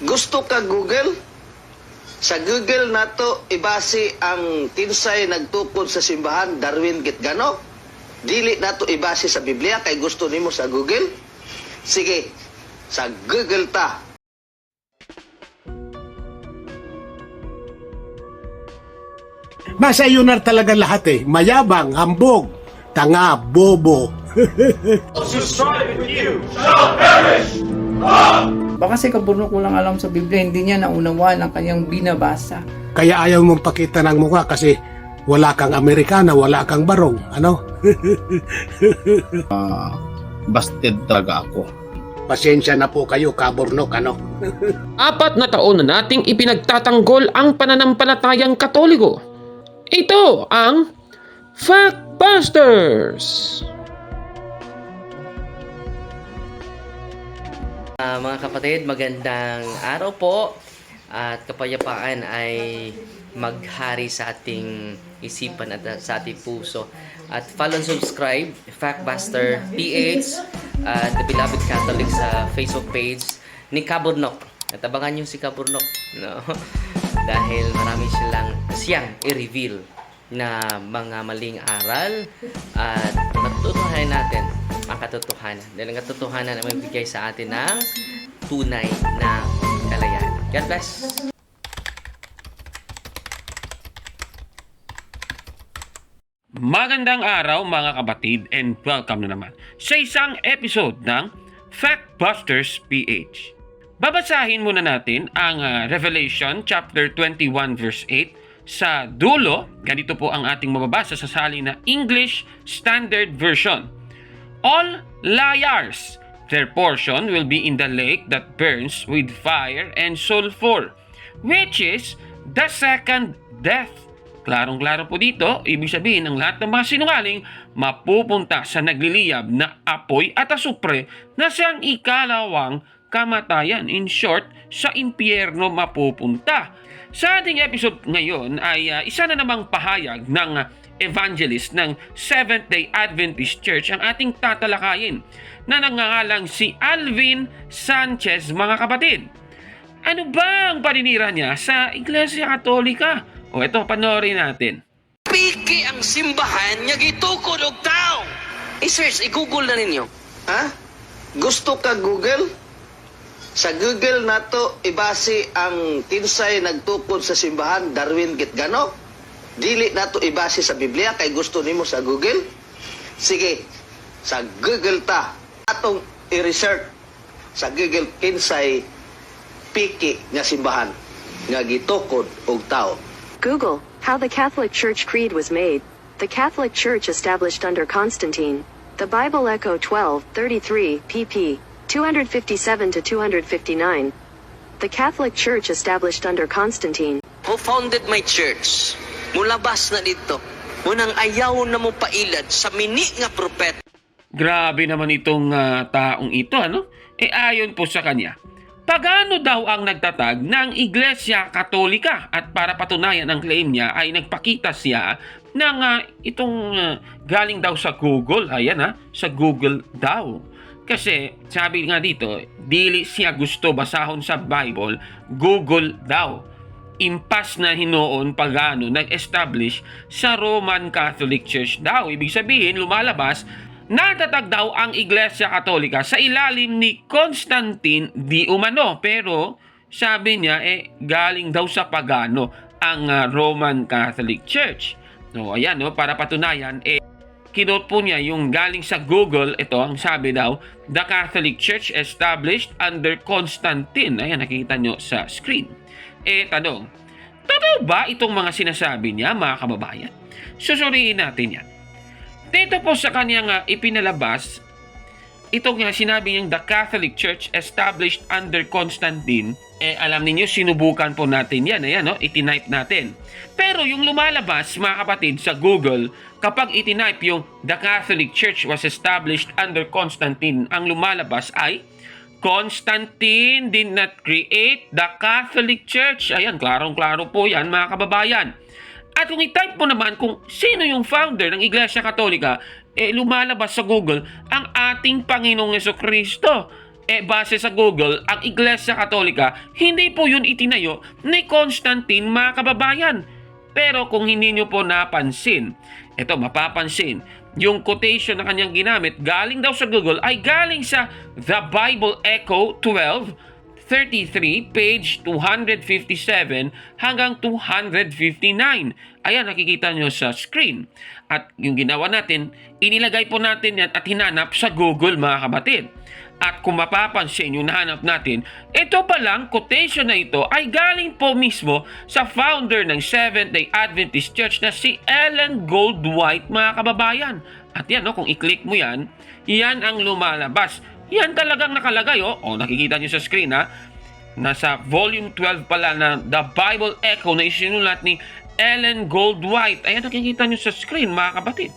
Gusto ka Google? Sa Google nato ibasi ang tinsay nagtukod sa simbahan Darwin Gitgano. Dili nato ibasi sa Biblia kay gusto nimo sa Google. Sige, sa Google ta. Basta yun na talaga lahat eh. Mayabang, hambog, tanga, bobo. Baka si Kaburnok walang alam sa Biblia, hindi niya naunawaan ang kanyang binabasa. Kaya ayaw mong pakita ng mukha kasi wala kang Amerikana, wala kang barong. Ano? Busted talaga ako. Pasensya na po kayo, Kaburnok, ano? 4 na taon na nating ipinagtatanggol ang pananampalatayang Katoliko. Ito ang Factbusters! Mga kapatid, magandang araw po at kapayapaan ay maghari sa ating isipan at sa ating puso. At follow and subscribe, Factbuster PH at The Beloved Catholic sa Facebook page ni Kaburnok. At abangan nyo si Kaburnok, no? Dahil marami siyang i-reveal na mga maling aral at matutuhanan natin ang katotohanan. Dahil ang katotohanan ay magbigay sa atin ng tunay na kalayaan. God bless! Magandang araw mga kapatid and welcome na naman sa isang episode ng Factbusters PH. Babasahin muna natin ang Revelation chapter 21 verse 8. Sa dulo, ganito po ang ating mababasa sa salin na English Standard Version. All liars, their portion will be in the lake that burns with fire and sulfur, which is the second death. Klarong-klaro po dito, ibig sabihin ng lahat ng mga sinungaling mapupunta sa nagliliyab na apoy at asupre na siyang ikalawang kamatayan. In short, sa impyerno mapupunta. Sa ating episode ngayon ay isa na namang pahayag ng evangelist ng Seventh-day Adventist Church ang ating tatalakayin na nangangalang si Alvin Sanchez, mga kapatid. Ano ba ang paninira niya sa Iglesia Katolika? O ito, panoorin natin. Piki ang simbahan nga gitukod og tao. I-search, i-google na ninyo. Ha? Gusto ka Google? Sa Google nato ibasi ang tinsay nagtukod sa simbahan Darwin Gitgano. Dili nato ibasi sa Biblia kay gusto nimo sa Google. Sige, sa Google ta atong i-research sa Google kinsay piki nga simbahan nga gitukod og tao. Google, how the Catholic Church Creed was made. The Catholic Church established under Constantine. The Bible Echo 12:33 pp. 257 to 259. The Catholic Church established under Constantine. Who founded my church? Mulabas na dito. Munang ayaw na mo pailad sa mini nga propet. Grabe naman itong taong ito, ano? Ayon po sa kanya, pagano daw ang nagtatag ng Iglesia Katolika at para patunayan ang claim niya ay nagpakita siya ng itong galing daw sa Google. Ayan sa Google daw. Kasi sabi nga dito, dili siya gusto basahon sa Bible, Google daw. Impas na hinoon pagano nag-establish sa Roman Catholic Church daw. Ibig sabihin, lumalabas, natatag daw ang Iglesia Katolika sa ilalim ni Constantine di umano. Pero sabi niya, galing daw sa pagano ang Roman Catholic Church. No, ayan, para patunayan, kinote po niya yung galing sa Google, ito ang sabi daw, the Catholic Church established under Constantine. Ayan, nakikita nyo sa screen. Tanong, totoo ba itong mga sinasabi niya, mga kababayan? Susuriin natin yan. Dito po sa kanyang ipinalabas, itong sinabi niyang the Catholic Church established under Constantine, alam niyo sinubukan po natin yan. Ayan, itinype natin. Pero yung lumalabas, mga kapatid, sa Google, kapag itinype yung the Catholic Church was established under Constantine, ang lumalabas ay Constantine did not create the Catholic Church. Ayan, klarong-klaro po yan, mga kababayan. At kung i-type mo naman kung sino yung founder ng Iglesia Katolika, lumalabas sa Google ang ating Panginoong Jesucristo. Base sa Google, ang Iglesia Katolika, hindi po yun itinayo ni Constantine, mga kababayan. Pero kung hindi nyo po napansin, ito mapapansin, yung quotation na kanyang ginamit, galing daw sa Google, ay galing sa The Bible Echo 1233, page 257 hanggang 259. Ayan, nakikita nyo sa screen. At yung ginawa natin, inilagay po natin yan at hinanap sa Google, mga kabatid. At kung mapapansin yung nahanap natin, ito palang quotation na ito ay galing po mismo sa founder ng Seventh-day Adventist Church na si Ellen Goldwhite, mga kababayan. At yan, kung i-click mo yan, yan ang lumalabas. Yan talagang nakalagay, nakikita nyo sa screen, nasa volume 12 pala na The Bible Echo na isinulat ni Ellen Goldwhite. Ayan, nakikita nyo sa screen, mga kapatid.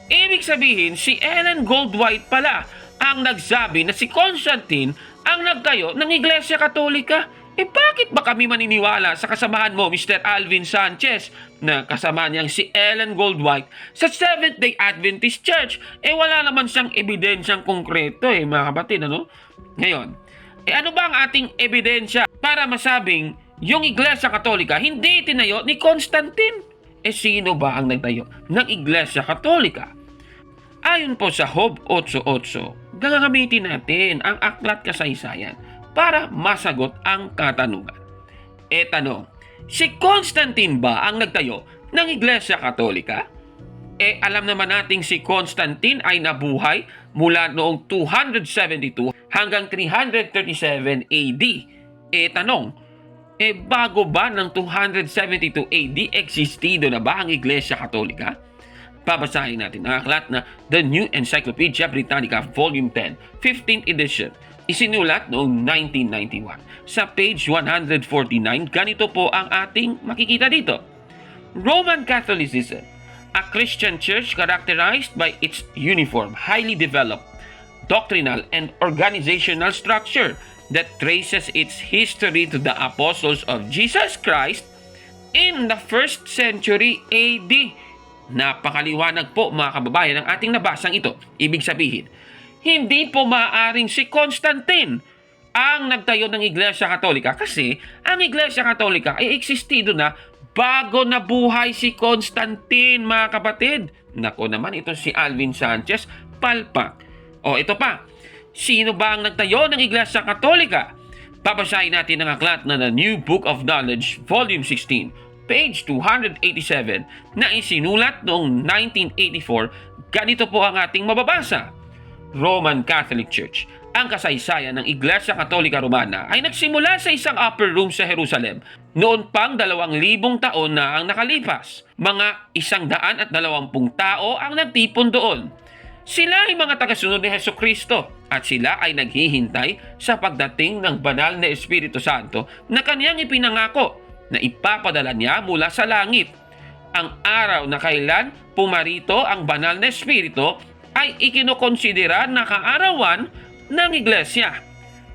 Ibig sabihin, si Ellen Goldwhite pala ang nagsabi na si Constantine ang nagtayo ng Iglesia Katolika. Bakit ba kami maniniwala sa kasamahan mo, Mr. Alvin Sanchez, na kasama niyang si Ellen Goldwhite sa Seventh-day Adventist Church? Wala naman siyang ebidensyang konkreto, mga kapatid, Ngayon, ano ba ang ating ebidensya para masabing yung Iglesia Katolika hindi tinayo ni Constantine? Sino ba ang nagtayo ng Iglesia Katolika? Ayon po sa Job 8:8, gagamitin natin ang aklat kasaysayan para masagot ang katanungan. Tanong, si Constantine ba ang nagtayo ng Iglesia Katolika? Alam naman nating si Constantine ay nabuhay mula noong 272 hanggang 337 AD. Tanong, bago ba ng 272 AD, existido na ba ang Iglesia Katolika? Babasahin natin ang aklat na The New Encyclopedia Britannica Volume 10, 15th edition. Isinulat noong 1991. Sa page 149, ganito po ang ating makikita dito. Roman Catholicism, a Christian church characterized by its uniform, highly developed, doctrinal and organizational structure that traces its history to the apostles of Jesus Christ in the 1st century AD. Napakaliwanag po, mga kababayan, ang ating nabasang ito. Ibig sabihin, hindi po maaaring si Constantine ang nagtayo ng Iglesia Katolika kasi ang Iglesia Katolika ay existido na bago nabuhay si Constantine, mga kapatid. Nako naman, ito si Alvin Sanchez, palpak. Ito pa, sino ba ang nagtayo ng Iglesia Katolika? Babasahin natin ang aklat na The New Book of Knowledge, Volume 16, page 287, na isinulat noong 1984. Ganito po ang ating mababasa. Roman Catholic Church. Ang kasaysayan ng Iglesia Katolika Romana ay nagsimula sa isang upper room sa Jerusalem noon pang 2,000 taon na ang nakalipas. Mga 120 tao ang nagtipon doon. Sila ay mga tagasunod ni Hesukristo at sila ay naghihintay sa pagdating ng banal na Espiritu Santo na kaniyang ipinangako na ipapadala niya mula sa langit. Ang araw na kailan pumarito ang banal na Espiritu ay ikinokonsidera na kaarawan ng Iglesia.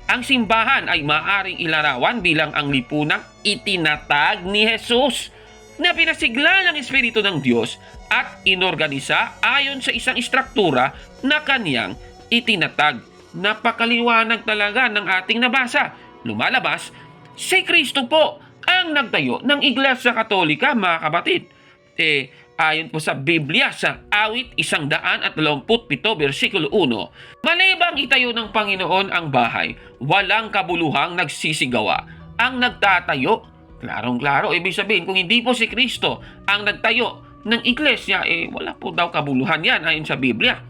Ang simbahan ay maaaring ilarawan bilang ang lipunang itinatag ni Jesus na pinasigla ng Espiritu ng Diyos at inorganisa ayon sa isang istruktura na kaniyang itinatag. Napakaliwanag talaga ng ating nabasa. Lumalabas, si Kristo po ang nagtayo ng Iglesia Katolika, mga kapatid. Ayon po sa Biblia sa Awit 127 versikulo 1, malibang itayo ng Panginoon ang bahay, walang kabuluhang nagsisigawa. Ang nagtatayo, klarong-klaro, ibig sabihin, kung hindi po si Kristo ang nagtayo ng Iglesia, wala po daw kabuluhan yan ayon sa Biblia.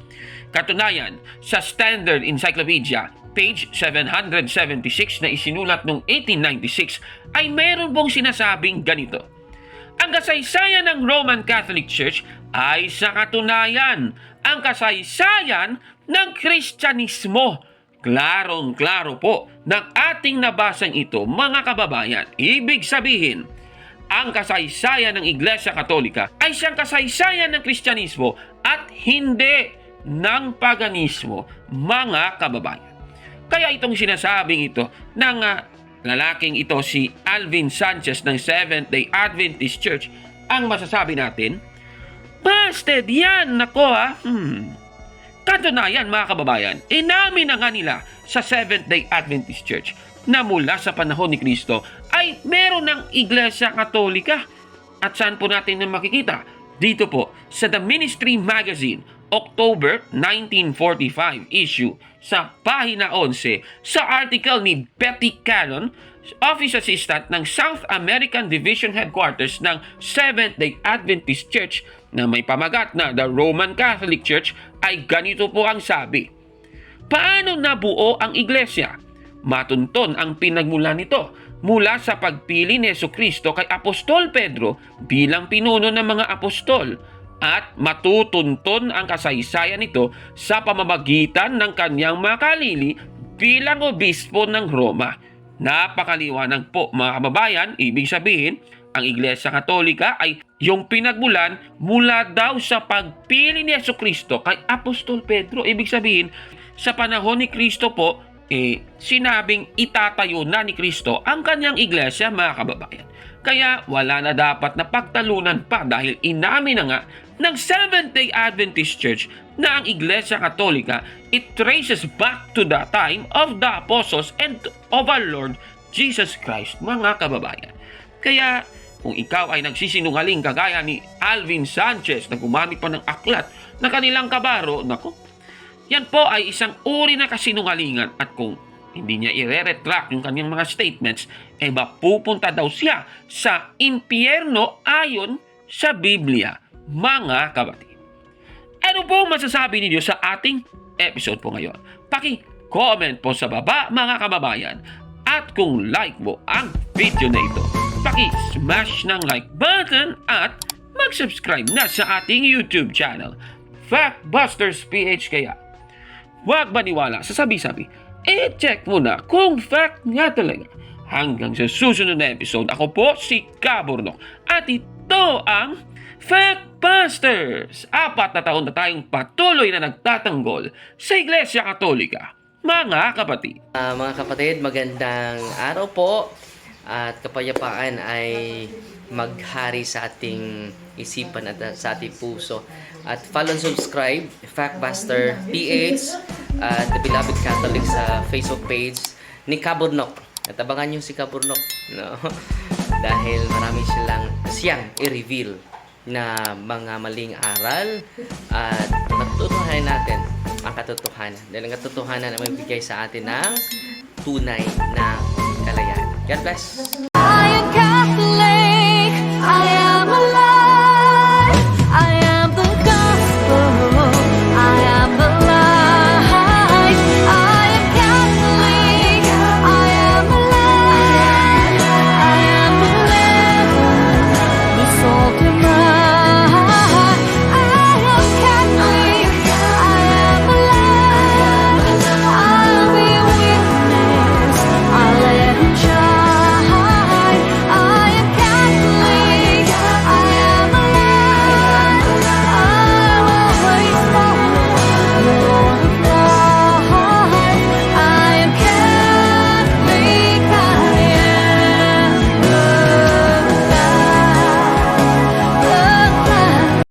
Katunayan, sa Standard Encyclopedia, page 776 na isinulat noong 1896, ay meron pong sinasabing ganito. Ang kasaysayan ng Roman Catholic Church ay sa katunayan ang kasaysayan ng Kristyanismo. Klarong-klaro po ng ating nabasang ito, mga kababayan. Ibig sabihin, ang kasaysayan ng Iglesia Katolika ay siyang kasaysayan ng Kristyanismo at hindi ng paganismo, mga kababayan. Kaya itong sinasabing ito ng lalaking ito, si Alvin Sanchez ng Seventh-day Adventist Church, ang masasabi natin, busted yan, nako Katunayan mga kababayan, inamin na nga nila sa Seventh-day Adventist Church na mula sa panahon ni Kristo ay meron ng Iglesia Katolika. At saan po natin na makikita? Dito po sa The Ministry Magazine, October 1945 issue sa pahina 11 sa article ni Betty Cannon, Office Assistant ng South American Division Headquarters ng Seventh-day Adventist Church na may pamagat na The Roman Catholic Church, ay ganito po ang sabi. Paano nabuo ang iglesia? Matunton ang pinagmulan nito mula sa pagpili ni Jesucristo kay Apostol Pedro bilang pinuno ng mga apostol, at matutunton ang kasaysayan nito sa pamamagitan ng kanyang makalili bilang obispo ng Roma. Napakaliwanag po mga kababayan, ibig sabihin, ang Iglesia Katolika ay yung pinagmulan mula daw sa pagpili ni Jesucristo kay Apostol Pedro. Ibig sabihin, sa panahon ni Kristo po, sinabing itatayo na ni Kristo ang kanyang iglesia mga kababayan. Kaya wala na dapat na pagtalunan pa dahil inamin na nga ng Seventh-day Adventist Church na ang Iglesia Katolika, it traces back to the time of the apostles and of our Lord Jesus Christ, mga kababayan. Kaya kung ikaw ay nagsisinungaling kagaya ni Alvin Sanchez na gumamit pa ng aklat na kanilang kabaro, nako, yan po ay isang uri na kasinungalingan, at kung hindi niya i-retract yung kanyang mga statements, mapupunta daw siya sa impyerno ayon sa Biblia, mga kapatid. Ano po masasabi ninyo sa ating episode po ngayon? Paki-comment po sa baba mga kababayan, at kung like mo ang video na ito, paki-smash ng like button at mag-subscribe na sa ating YouTube channel, Factbusters PH. Kaya huwag maniwala sa sabi-sabi, check mo na kung fact nga talaga. Hanggang sa susunod na episode, ako po si Kaburnok at ito ang Factbusters. 4 na taon na tayong patuloy na nagtatanggol sa Iglesia Katolika, mga kapatid. Mga kapatid, magandang araw po, at kapayapaan ay maghari sa ating isipan at sa ating puso. At follow and subscribe Factbuster PH at The Beloved Catholic sa Facebook page ni Kaburnok. At abangan nyo si Kaburnok, no? Dahil marami siyang i-reveal na mga maling aral, at matutuhanan natin ang katotohanan. Dahil ang katotohanan ay magbigay sa atin ng tunay na kalayaan. God bless!